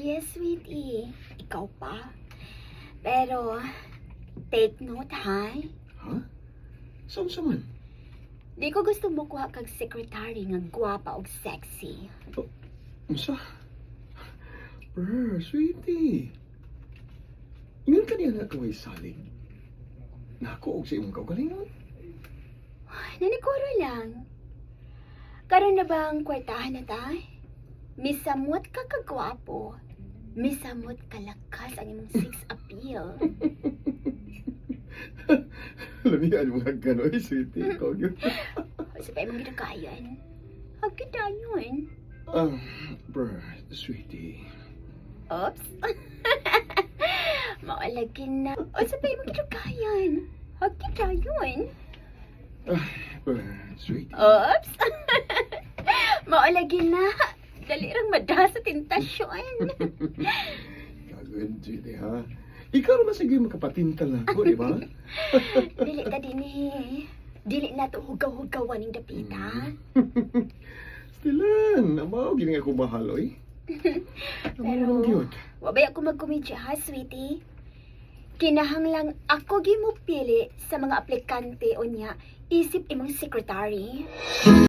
Yes, sweetie. Ikaw pa. Pero, take note, ha? Ha? Saan sa man? Di ko gusto mo kuha kag secretary nga gwapa og sexy. Unsa? Sweetie. Ingon ka niya na kaway salig. Nako og sa imong kaugalingon. Nanikuro lang. Karon na bang kwartahan na ta? Misamot ka kagwapo. Misamot kalakas ang imong sex appeal. Lamihan mo nga gano'y, sweetie. Ikaw yun. Sa pa imong ginakayan. Hagkitayon. Sweetie. Oops. Maulagin na. O sa pa imong ginakayan. Hagkitayon. Sweetie. Oops. Maulagin na. Dali rang mada sa tentasyon. Gagawin, sweetie, ha? Ikaw naman sige makapatintal na ako, di ba? Dili ka din eh. Dili na to hugaw-hugawan ng dapita. Stilan, amaw, gini ako mahaloy. Pero, wabay ako magkomedya ha, sweetie. Kinahanglang ako gimupili sa mga aplikante o niya, isip imong secretary.